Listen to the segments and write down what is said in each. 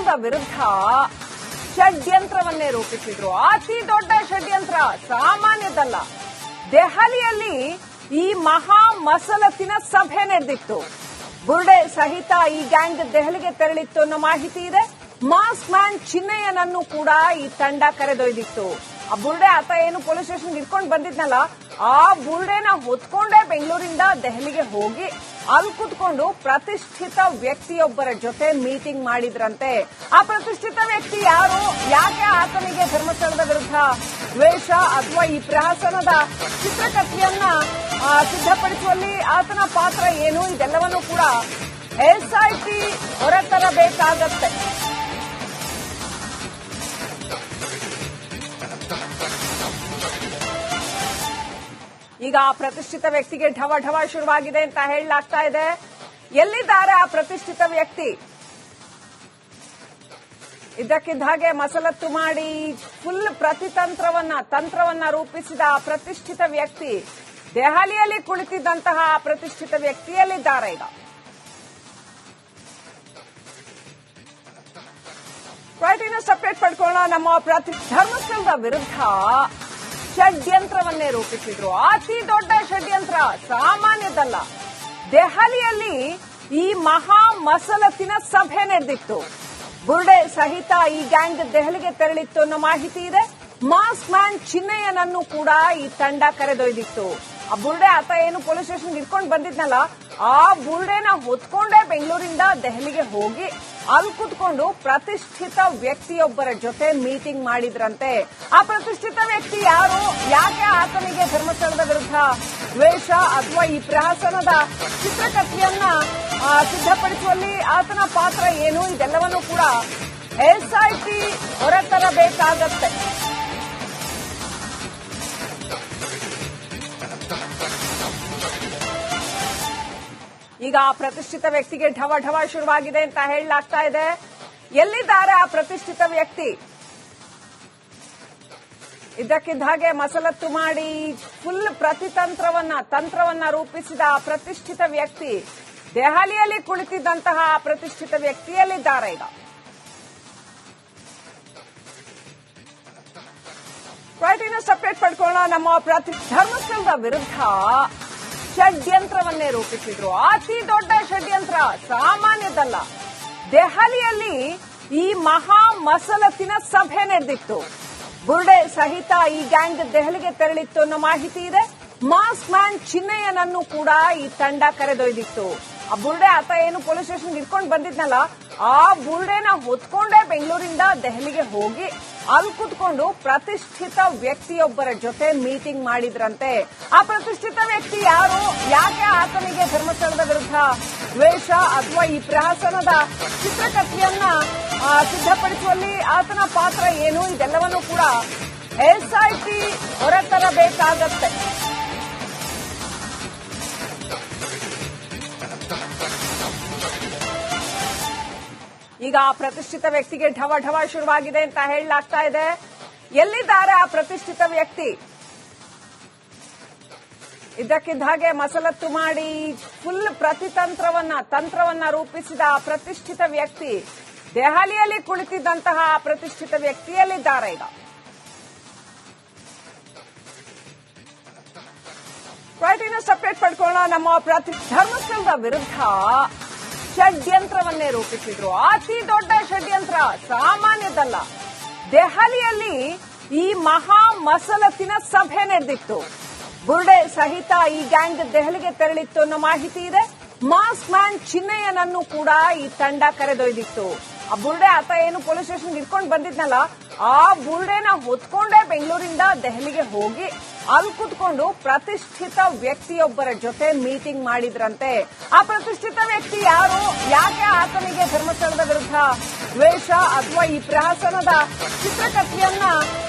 ಧರ್ಮಸ್ಥಳದ ವಿರುದ್ಧ ಷಡ್ಯಂತ್ರವನ್ನೇ ರೂಪಿಸಿದ್ರು. ಅತಿ ದೊಡ್ಡ ಷಡ್ಯಂತ್ರ ಸಾಮಾನ್ಯದಲ್ಲ. ದೆಹಲಿಯಲ್ಲಿ ಈ ಮಹಾ ಮಸಲತ್ತಿನ ಸಭೆ ನಡೆದಿತ್ತು. ಬುರ್ಡೆ ಸಹಿತ ಈ ಗ್ಯಾಂಗ್ ದೆಹಲಿಗೆ ತೆರಳಿತ್ತು ಅನ್ನೋ ಮಾಹಿತಿ ಇದೆ. ಮಾಸ್ಕ್ ಮ್ಯಾನ್ ಚಿನ್ನಯ್ಯನನ್ನು ಕೂಡ ಈ ತಂಡ ಕರೆದೊಯ್ದಿತ್ತು. ಆ ಬುರ್ಡೆ ಆತ ಏನು ಪೊಲೀಸ್ ಸ್ಟೇಷನ್ ಇಟ್ಕೊಂಡು ಬಂದಿದ್ನಲ್ಲ, ಆ ಬುರ್ಡೆನ ಹೊತ್ಕೊಂಡೇ ಬೆಂಗಳೂರಿಂದ ದೆಹಲಿಗೆ ಹೋಗಿ ಅಲ್ಲಿ ಕುತ್ಕೊಂಡು ಪ್ರತಿಷ್ಠಿತ ವ್ಯಕ್ತಿಯೊಬ್ಬರ ಜೊತೆ ಮೀಟಿಂಗ್ ಮಾಡಿದ್ರಂತೆ. ಆ ಪ್ರತಿಷ್ಠಿತ ವ್ಯಕ್ತಿ ಯಾರು, ಯಾಕೆ ಆತನಿಗೆ ಧರ್ಮಸ್ಥಳದ ವಿರುದ್ಧ ದ್ವೇಷ ಅಥವಾ ಈ ಪ್ರಹಸನದ ಚಿತ್ರಕಥೆಯನ್ನ ಸಿದ್ಧಪಡಿಸುವಲ್ಲಿ ಆತನ ಪಾತ್ರ ಏನು, ಇದೆಲ್ಲವನ್ನೂ ಕೂಡ ಎಸ್ಐಟಿ ಹೊರತರಬೇಕಾಗತ್ತೆ. ಈಗ ಆ ಪ್ರತಿಷ್ಠಿತ ವ್ಯಕ್ತಿಗೆ ಢವ ಢವ ಶುರುವಾಗಿದೆ ಅಂತ ಹೇಳಲಾಗ್ತಾ ಇದೆ. ಎಲ್ಲಿದ್ದಾರೆ ಆ ಪ್ರತಿಷ್ಠಿತ ವ್ಯಕ್ತಿ? ಇದಕ್ಕಿದ್ದ ಹಾಗೆ ಮಸಲತ್ತು ಮಾಡಿ ಫುಲ್ ತಂತ್ರವನ್ನ ರೂಪಿಸಿದ ಆ ಪ್ರತಿಷ್ಠಿತ ವ್ಯಕ್ತಿ, ದೆಹಲಿಯಲ್ಲಿ ಕುಳಿತಿದ್ದಂತಹ ಆ ಪ್ರತಿಷ್ಠಿತ ವ್ಯಕ್ತಿಯಲ್ಲಿದ್ದಾರೆ. ಈಗ ರೈಟಿನ ಸಪರೇಟ್ ಪಡ್ಕೊಳ್ಳೋಣ. ನಮ್ಮ ಧರ್ಮಸ್ಥಳದ ವಿರುದ್ಧ ಷಡ್ಯಂತ್ರವನ್ನೇ ರೂಪಿಸಿದ್ರು. ಅತಿ ದೊಡ್ಡ ಷಡ್ಯಂತ್ರ ಸಾಮಾನ್ಯದಲ್ಲ. ದೆಹಲಿಯಲ್ಲಿ ಈ ಮಹಾ ಮಸಲತ್ತಿನ ಸಭೆ ನಡೆದಿತ್ತು. ಬುರ್ಡೆ ಸಹಿತ ಈ ಗ್ಯಾಂಗ್ ದೆಹಲಿಗೆ ತೆರಳಿತ್ತು ಅನ್ನೋ ಮಾಹಿತಿ ಇದೆ. ಮಾಸ್ಕ್ ಮ್ಯಾನ್ ಚಿನ್ನಯ್ಯನನ್ನು ಕೂಡ ಈ ತಂಡ ಕರೆದೊಯ್ದಿತ್ತು. ಆ ಬುರ್ಡೆ ಆತ ಏನು ಪೊಲೀಸ್ ಸ್ಟೇಷನ್ ಇಟ್ಕೊಂಡು ಬಂದಿದ್ನಲ್ಲ, ಆ ಬುರ್ಡೆನ ಹೊತ್ಕೊಂಡೇ ಬೆಂಗಳೂರಿಂದ ದೆಹಲಿಗೆ ಹೋಗಿ ಅಲ್ಲಿ ಕುತ್ಕೊಂಡು ಪ್ರತಿಷ್ಠಿತ ವ್ಯಕ್ತಿಯೊಬ್ಬರ ಜೊತೆ ಮೀಟಿಂಗ್ ಮಾಡಿದ್ರಂತೆ. ಆ ಪ್ರತಿಷ್ಠಿತ ವ್ಯಕ್ತಿ ಯಾರು, ಯಾಕೆ ಆತನಿಗೆ ಧರ್ಮಸ್ಥಳದ ವಿರುದ್ಧ ದ್ವೇಷ ಅಥವಾ ಈ ಪ್ರಹಸನದ ಚಿತ್ರಕಥೆಯನ್ನ ಸಿದ್ಧಪಡಿಸುವಲ್ಲಿ ಆತನ ಪಾತ್ರ ಏನು, ಇದೆಲ್ಲವನ್ನೂ ಕೂಡ ಎಸ್ಐಟಿ ಹೊರತರಬೇಕಾಗತ್ತೆ. ಈಗ ಆ ಪ್ರತಿಷ್ಠಿತ ವ್ಯಕ್ತಿಗೆ ಢವ ಢವ ಶುರುವಾಗಿದೆ ಅಂತ ಹೇಳಲಾಗ್ತಾ ಇದೆ. ಎಲ್ಲಿದ್ದಾರೆ ಆ ಪ್ರತಿಷ್ಠಿತ ವ್ಯಕ್ತಿ? ಇದಕ್ಕಿದ್ದ ಹಾಗೆ ಮಸಲತ್ತು ಮಾಡಿ ಫುಲ್ ತಂತ್ರವನ್ನ ರೂಪಿಸಿದ ಆ ಪ್ರತಿಷ್ಠಿತ ವ್ಯಕ್ತಿ, ದೆಹಲಿಯಲ್ಲಿ ಕುಳಿತಿದ್ದಂತಹ ಆ ಪ್ರತಿಷ್ಠಿತ ವ್ಯಕ್ತಿಯಲ್ಲಿದ್ದಾರೆ. ಈಗ ರೈಟಿನ ಸಪರೇಟ್ ಪಡ್ಕೊಳ್ಳೋಣ. ನಮ್ಮ ಧರ್ಮಸ್ಥಳದ ವಿರುದ್ಧ ಷಡ್ಯಂತ್ರವನ್ನೇ ರೂಪಿಸಿದ್ರು. ಅತಿ ದೊಡ್ಡ ಷಡ್ಯಂತ್ರ ಸಾಮಾನ್ಯದಲ್ಲ. ದೆಹಲಿಯಲ್ಲಿ ಈ ಮಹಾ ಮಸಲತ್ತಿನ ಸಭೆ ನಡೆದಿತ್ತು. ಬುರ್ಡೆ ಸಹಿತ ಈ ಗ್ಯಾಂಗ್ ದೆಹಲಿಗೆ ತೆರಳಿತ್ತು ಅನ್ನೋ ಮಾಹಿತಿ ಇದೆ. ಮಾಸ್ಕ್ ಮ್ಯಾನ್ ಚಿನ್ನಯ್ಯನನ್ನು ಕೂಡ ಈ ತಂಡ ಕರೆದೊಯ್ದಿತ್ತು. ಆ ಬುರ್ಡೆ ಆತ ಏನು ಪೊಲೀಸ್ ಸ್ಟೇಷನ್ ಇಟ್ಕೊಂಡು ಬಂದಿದ್ನಲ್ಲ, ಆ ಬುರ್ಡೆನ ಹೊತ್ಕೊಂಡೇ ಬೆಂಗಳೂರಿಂದ ದೆಹಲಿಗೆ ಹೋಗಿ ಅಲ್ಲಿ ಕುತ್ಕೊಂಡು ಪ್ರತಿಷ್ಠಿತ ವ್ಯಕ್ತಿಯೊಬ್ಬರ ಜೊತೆ ಮೀಟಿಂಗ್ ಮಾಡಿದ್ರಂತೆ. ಆ ಪ್ರತಿಷ್ಠಿತ ವ್ಯಕ್ತಿ ಯಾರು, ಯಾಕೆ ಆತನಿಗೆ ಧರ್ಮಸ್ಥಳದ ವಿರುದ್ಧ ದ್ವೇಷ ಅಥವಾ ಈ ಪ್ರಹಸನದ ಚಿತ್ರಕಥೆಯನ್ನ ಸಿದ್ಧಪಡಿಸುವಲ್ಲಿ ಆತನ ಪಾತ್ರ ಏನು, ಇದೆಲ್ಲವನ್ನೂ ಕೂಡ ಎಸ್ಐಟಿ ಹೊರತರಬೇಕಾಗತ್ತೆ. ಈಗ ಆ ಪ್ರತಿಷ್ಠಿತ ವ್ಯಕ್ತಿಗೆ ಢವ ಢವ ಶುರುವಾಗಿದೆ ಅಂತ ಹೇಳಲಾಗ್ತಾ ಇದೆ. ಎಲ್ಲಿದ್ದಾರೆ ಆ ಪ್ರತಿಷ್ಠಿತ ವ್ಯಕ್ತಿ? ಇದಕ್ಕಿದ್ದ ಹಾಗೆ ಮಸಲತ್ತು ಮಾಡಿ ಫುಲ್ ತಂತ್ರವನ್ನ ರೂಪಿಸಿದ ಆ ಪ್ರತಿಷ್ಠಿತ ವ್ಯಕ್ತಿ, ದೆಹಲಿಯಲ್ಲಿ ಕುಳಿತಿದ್ದಂತಹ ಆ ಪ್ರತಿಷ್ಠಿತ ವ್ಯಕ್ತಿಯಲ್ಲಿದ್ದಾರೆ. ಈಗ ರೈಟಿನ ಸಪರೇಟ್ ಪಡ್ಕೊಳ್ಳೋಣ. ನಮ್ಮ ಧರ್ಮಸ್ಥಳದ ವಿರುದ್ಧ ಷಡ್ಯಂತ್ರವನ್ನೇ ರೂಪಿಸಿದ್ರು. ಅತಿ ದೊಡ್ಡ ಷಡ್ಯಂತ್ರ ಸಾಮಾನ್ಯದಲ್ಲ. ದೆಹಲಿಯಲ್ಲಿ ಈ ಮಹಾ ಮಸಲತ್ತಿನ ಸಭೆ ನಡೆದಿತ್ತು. ಬುರ್ಡೆ ಸಹಿತ ಈ ಗ್ಯಾಂಗ್ ದೆಹಲಿಗೆ ತೆರಳಿತ್ತು ಅನ್ನೋ ಮಾಹಿತಿ ಇದೆ. ಮಾಸ್ಕ್ ಮ್ಯಾನ್ ಚಿನ್ನಯ್ಯನನ್ನು ಕೂಡ ಈ ತಂಡ ಕರೆದೊಯ್ದಿತ್ತು. ಆ ಬುರ್ಡೆ ಆತ ಏನು ಪೊಲೀಸ್ ಸ್ಟೇಷನ್ ಇಟ್ಕೊಂಡು ಬಂದಿದ್ನಲ್ಲ, ಆ ಬುರ್ಡೆನ ಹೊತ್ಕೊಂಡೇ ಬೆಂಗಳೂರಿಂದ ದೆಹಲಿಗೆ ಹೋಗಿ ಅಲ್ಲಿ ಕುತ್ಕೊಂಡು ಪ್ರತಿಷ್ಠಿತ ವ್ಯಕ್ತಿಯೊಬ್ಬರ ಜೊತೆ ಮೀಟಿಂಗ್ ಮಾಡಿದ್ರಂತೆ. ಆ ಪ್ರತಿಷ್ಠಿತ ವ್ಯಕ್ತಿ ಯಾರು, ಯಾಕೆ ಆತನಿಗೆ ಧರ್ಮಸ್ಥಳದ ವಿರುದ್ಧ ದ್ವೇಷ ಅಥವಾ ಈ ಪ್ರಹಸನದ ಚಿತ್ರಕಥೆಯನ್ನ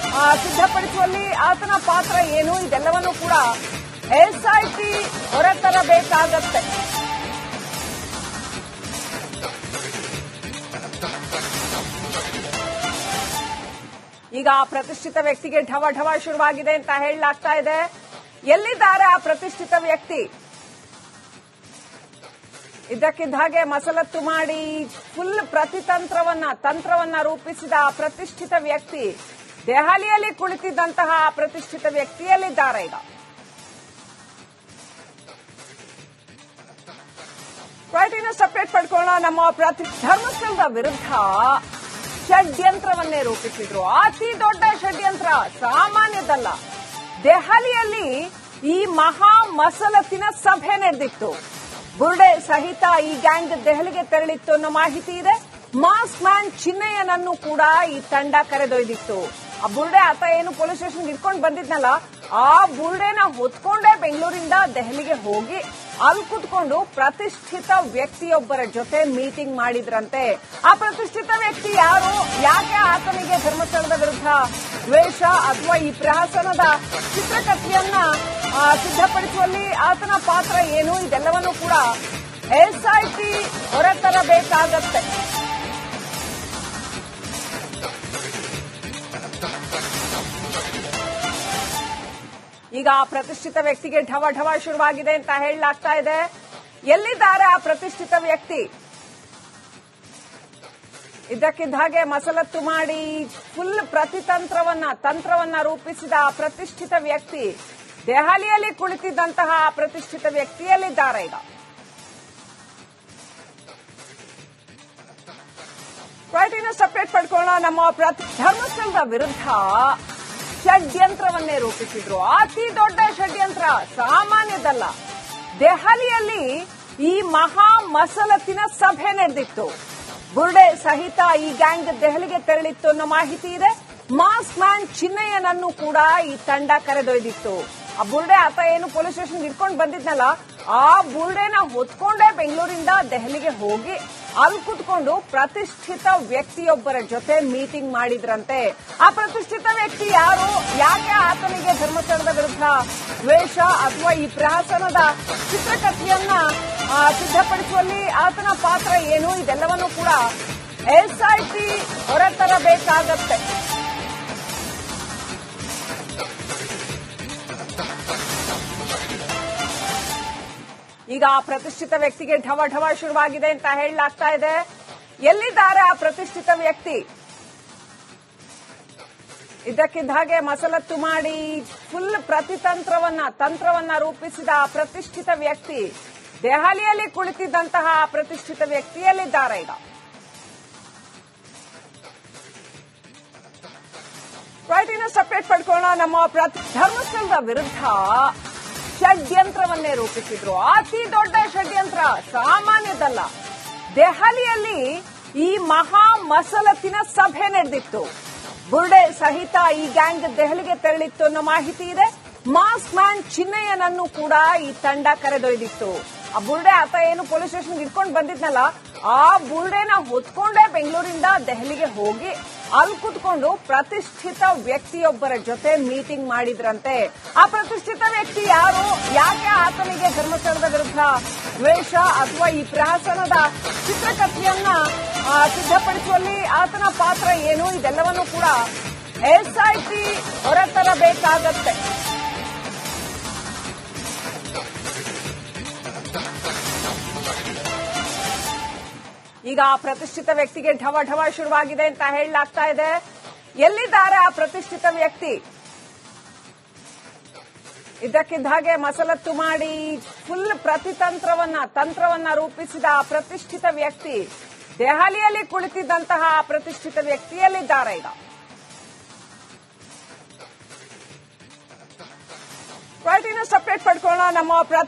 ಸಿದ್ಧಪಡಿಸುವಲ್ಲಿ ಆತನ ಪಾತ್ರ ಏನು, ಇದೆಲ್ಲವನ್ನೂ ಕೂಡ ಎಸ್ಐಟಿ ಹೊರತರಬೇಕಾಗತ್ತೆ. ಈಗ ಆ ಪ್ರತಿಷ್ಠಿತ ವ್ಯಕ್ತಿಗೆ ಢವ ಢವ ಶುರುವಾಗಿದೆ ಅಂತ ಹೇಳಲಾಗ್ತಾ ಇದೆ. ಎಲ್ಲಿದ್ದಾರೆ ಆ ಪ್ರತಿಷ್ಠಿತ ವ್ಯಕ್ತಿ? ಇದಕ್ಕಿದ್ದ ಹಾಗೆ ಮಸಲತ್ತು ಮಾಡಿ ಫುಲ್ ತಂತ್ರವನ್ನ ರೂಪಿಸಿದ ಪ್ರತಿಷ್ಠಿತ ವ್ಯಕ್ತಿ ದೆಹಲಿಯಲ್ಲಿ ಕುಳಿತಿದ್ದಂತಹ ಪ್ರತಿಷ್ಠಿತ ವ್ಯಕ್ತಿಯಲ್ಲಿದ್ದಾರೆ ಈಗ. ಇನ್ನು ಸಪರೇಟ್ ಪಡ್ಕೊಳ್ಳೋಣ. ನಮ್ಮ ಧರ್ಮಸ್ಥಳದ ವಿರುದ್ಧ ಷಡ್ಯಂತ್ರವನ್ನೇ ರೂಪಿಸಿದ್ರು. ಅತಿ ದೊಡ್ಡ ಷಡ್ಯಂತ್ರ ಸಾಮಾನ್ಯದಲ್ಲ. ದೆಹಲಿಯಲ್ಲಿ ಈ ಮಹಾ ಮಸಲತ್ತಿನ ಸಭೆ ನಡೆದಿತ್ತು. ಬುರ್ಡೆ ಸಹಿತ ಈ ಗ್ಯಾಂಗ್ ದೆಹಲಿಗೆ ತೆರಳಿತ್ತು ಅನ್ನೋ ಮಾಹಿತಿ ಇದೆ. ಮಾಸ್ಕ್ ಮ್ಯಾನ್ ಚಿನ್ನಯ್ಯನನ್ನು ಕೂಡ ಈ ತಂಡ ಕರೆದೊಯ್ದಿತ್ತು. ಆ ಬುರ್ಡೆ ಆತ ಏನು ಪೊಲೀಸ್ ಸ್ಟೇಷನ್ ಇಟ್ಕೊಂಡು ಬಂದಿದ್ನಲ್ಲ, ಆ ಬುರ್ಡೆನ ಹೊತ್ಕೊಂಡೇ ಬೆಂಗಳೂರಿಂದ ದೆಹಲಿಗೆ ಹೋಗಿ ಅಲ್ಲಿ ಕುತ್ಕೊಂಡು ಪ್ರತಿಷ್ಠಿತ ವ್ಯಕ್ತಿಯೊಬ್ಬರ ಜೊತೆ ಮೀಟಿಂಗ್ ಮಾಡಿದ್ರಂತೆ. ಆ ಪ್ರತಿಷ್ಠಿತ ವ್ಯಕ್ತಿ ಯಾರು, ಯಾಕೆ ಆತನಿಗೆ ಧರ್ಮಸ್ಥಳದ ವಿರುದ್ಧ ದ್ವೇಷ ಅಥವಾ ಈ ಪ್ರಹಸನದ ಚಿತ್ರಕಥೆಯನ್ನ ಸಿದ್ಧಪಡಿಸುವಲ್ಲಿ ಆತನ ಪಾತ್ರ ಏನು, ಇದೆಲ್ಲವನ್ನೂ ಕೂಡ ಎಸ್ಐಟಿ ಹೊರತರಬೇಕಾಗತ್ತೆ. ಈಗ ಆ ಪ್ರತಿಷ್ಠಿತ ವ್ಯಕ್ತಿಗೆ ಢವ ಶುರುವಾಗಿದೆ ಅಂತ ಹೇಳಲಾಗ್ತಾ ಇದೆ. ಎಲ್ಲಿದ್ದಾರೆ ಆ ಪ್ರತಿಷ್ಠಿತ ವ್ಯಕ್ತಿ? ಇದಕ್ಕಿದ್ದ ಹಾಗೆ ಮಸಲತ್ತು ಮಾಡಿ ಫುಲ್ ತಂತ್ರವನ್ನ ರೂಪಿಸಿದ ಪ್ರತಿಷ್ಠಿತ ವ್ಯಕ್ತಿ ದೆಹಲಿಯಲ್ಲಿ ಕುಳಿತಿದ್ದಂತಹ ಪ್ರತಿಷ್ಠಿತ ವ್ಯಕ್ತಿಯಲ್ಲಿದ್ದಾರೆ ಈಗ. ಇನ್ನು ಸಪರೇಟ್ ಪಡ್ಕೊಳ್ಳೋಣ. ನಮ್ಮ ಧರ್ಮಸ್ಥಳದ ವಿರುದ್ಧ ಷಡ್ಯಂತ್ರವನ್ನೇ ರೂಪಿಸಿದ್ರು. ಅತಿ ದೊಡ್ಡ ಷಡ್ಯಂತ್ರ ಸಾಮಾನ್ಯದಲ್ಲ. ದೆಹಲಿಯಲ್ಲಿ ಈ ಮಹಾ ಮಸಲತ್ತಿನ ಸಭೆ ನಡೆದಿತ್ತು. ಬುರ್ಡೆ ಸಹಿತ ಈ ಗ್ಯಾಂಗ್ ದೆಹಲಿಗೆ ತೆರಳಿತ್ತು ಅನ್ನೋ ಮಾಹಿತಿ ಇದೆ. ಮಾಸ್ಕ್ ಮ್ಯಾನ್ ಚಿನ್ನಯ್ಯನನ್ನು ಕೂಡ ಈ ತಂಡ ಕರೆದೊಯ್ದಿತ್ತು. ಆ ಬುರ್ಡೆ ಆತ ಏನು ಪೊಲೀಸ್ ಸ್ಟೇಷನ್ ಇಟ್ಕೊಂಡು ಬಂದಿದ್ನಲ್ಲ, ಆ ಬುರ್ಡೆನ ಹೊತ್ಕೊಂಡೇ ಬೆಂಗಳೂರಿಂದ ದೆಹಲಿಗೆ ಹೋಗಿ ಅಲ್ಲಿ ಕುತ್ಕೊಂಡು ಪ್ರತಿಷ್ಠಿತ ವ್ಯಕ್ತಿಯೊಬ್ಬರ ಜೊತೆ ಮೀಟಿಂಗ್ ಮಾಡಿದ್ರಂತೆ. ಆ ಪ್ರತಿಷ್ಠಿತ ವ್ಯಕ್ತಿ ಯಾರು, ಯಾಕೆ ಆತನಿಗೆ ಧರ್ಮಸ್ಥಳದ ವಿರುದ್ಧ ದ್ವೇಷ ಅಥವಾ ಈ ಪ್ರಹಸನದ ಚಿತ್ರಕಥೆಯನ್ನ ಸಿದ್ಧಪಡಿಸುವಲ್ಲಿ ಆತನ ಪಾತ್ರ ಏನು, ಇದೆಲ್ಲವನ್ನೂ ಕೂಡ ಎಸ್ಐಟಿ ಹೊರತರಬೇಕಾಗತ್ತೆ. ಈಗ ಆ ಪ್ರತಿಷ್ಠಿತ ವ್ಯಕ್ತಿಗೆ ಢವ ಶುರುವಾಗಿದೆ ಅಂತ ಹೇಳಲಾಗ್ತಾ ಇದೆ. ಎಲ್ಲಿದ್ದಾರೆ ಆ ಪ್ರತಿಷ್ಠಿತ ವ್ಯಕ್ತಿ? ಇದಕ್ಕಿದ್ದ ಹಾಗೆ ಮಸಲತ್ತು ಮಾಡಿ ಫುಲ್ ತಂತ್ರವನ್ನ ರೂಪಿಸಿದ ಪ್ರತಿಷ್ಠಿತ ವ್ಯಕ್ತಿ ದೆಹಲಿಯಲ್ಲಿ ಕುಳಿತಿದ್ದಂತಹ ಪ್ರತಿಷ್ಠಿತ ವ್ಯಕ್ತಿಯಲ್ಲಿದ್ದಾರೆ ಈಗ. ಇನ್ನು ಸಪರೇಟ್ ಪಡ್ಕೊಳ್ಳೋಣ. ನಮ್ಮ ಧರ್ಮಸ್ಥಳದ ವಿರುದ್ಧ ಷಡ್ಯಂತ್ರವನ್ನೇ ರೂಪಿಸಿದ್ರು. ಅತಿ ದೊಡ್ಡ ಷಡ್ಯಂತ್ರ ಸಾಮಾನ್ಯದಲ್ಲ. ದೆಹಲಿಯಲ್ಲಿ ಈ ಮಹಾ ಮಸಲತ್ತಿನ ಸಭೆ ನಡೆದಿತ್ತು. ಬುರ್ಡೆ ಸಹಿತ ಈ ಗ್ಯಾಂಗ್ ದೆಹಲಿಗೆ ತೆರಳಿತ್ತು ಅನ್ನೋ ಮಾಹಿತಿ ಇದೆ. ಮಾಸ್ಕ್ ಮ್ಯಾನ್ ಚಿನ್ನಯ್ಯನನ್ನು ಕೂಡ ಈ ತಂಡ ಕರೆದೊಯ್ದಿತ್ತು. ಆ ಬುರ್ಡೆ ಆತ ಏನು ಪೊಲೀಸ್ ಸ್ಟೇಷನ್ ಇಟ್ಕೊಂಡು ಬಂದಿದ್ನಲ್ಲ, ಆ ಬುರ್ಡೆನ ಹೊತ್ಕೊಂಡೇ ಬೆಂಗಳೂರಿಂದ ದೆಹಲಿಗೆ ಹೋಗಿ ಅಲ್ಲಿ ಕುತ್ಕೊಂಡು ಪ್ರತಿಷ್ಠಿತ ವ್ಯಕ್ತಿಯೊಬ್ಬರ ಜೊತೆ ಮೀಟಿಂಗ್ ಮಾಡಿದ್ರಂತೆ. ಆ ಪ್ರತಿಷ್ಠಿತ ವ್ಯಕ್ತಿ ಯಾರು, ಯಾಕೆ ಆತನಿಗೆ ಧರ್ಮಸ್ಥಳದ ವಿರುದ್ಧ ದ್ವೇಷ ಅಥವಾ ಈ ಪ್ರಹಸನದ ಚಿತ್ರಕಥೆಯನ್ನ ಸಿದ್ಧಪಡಿಸುವಲ್ಲಿ ಆತನ ಪಾತ್ರ ಏನು, ಇದೆಲ್ಲವನ್ನೂ ಕೂಡ ಎಸ್ಐಟಿ ಹೊರತರಬೇಕಾಗತ್ತೆ. ಈಗ ಆ ಪ್ರತಿಷ್ಠಿತ ವ್ಯಕ್ತಿಗೆ ಢವ ಶುರುವಾಗಿದೆ ಅಂತ ಹೇಳಲಾಗ್ತಾ ಇದೆ. ಎಲ್ಲಿದ್ದಾರೆ ಆ ಪ್ರತಿಷ್ಠಿತ ವ್ಯಕ್ತಿ? ಇದಕ್ಕಿದ್ದ ಹಾಗೆ ಮಸಲತ್ತು ಮಾಡಿ ಫುಲ್ ತಂತ್ರವನ್ನ ರೂಪಿಸಿದ ಪ್ರತಿಷ್ಠಿತ ವ್ಯಕ್ತಿ ದೆಹಲಿಯಲ್ಲಿ ಕುಳಿತಿದ್ದಂತಹ ಪ್ರತಿಷ್ಠಿತ ವ್ಯಕ್ತಿಯಲ್ಲಿದ್ದಾರೆ ಈಗ. ಇನ್ನು ಸಪರೇಟ್ ಪಡ್ಕೊಳ್ಳೋಣ. ನಮ್ಮ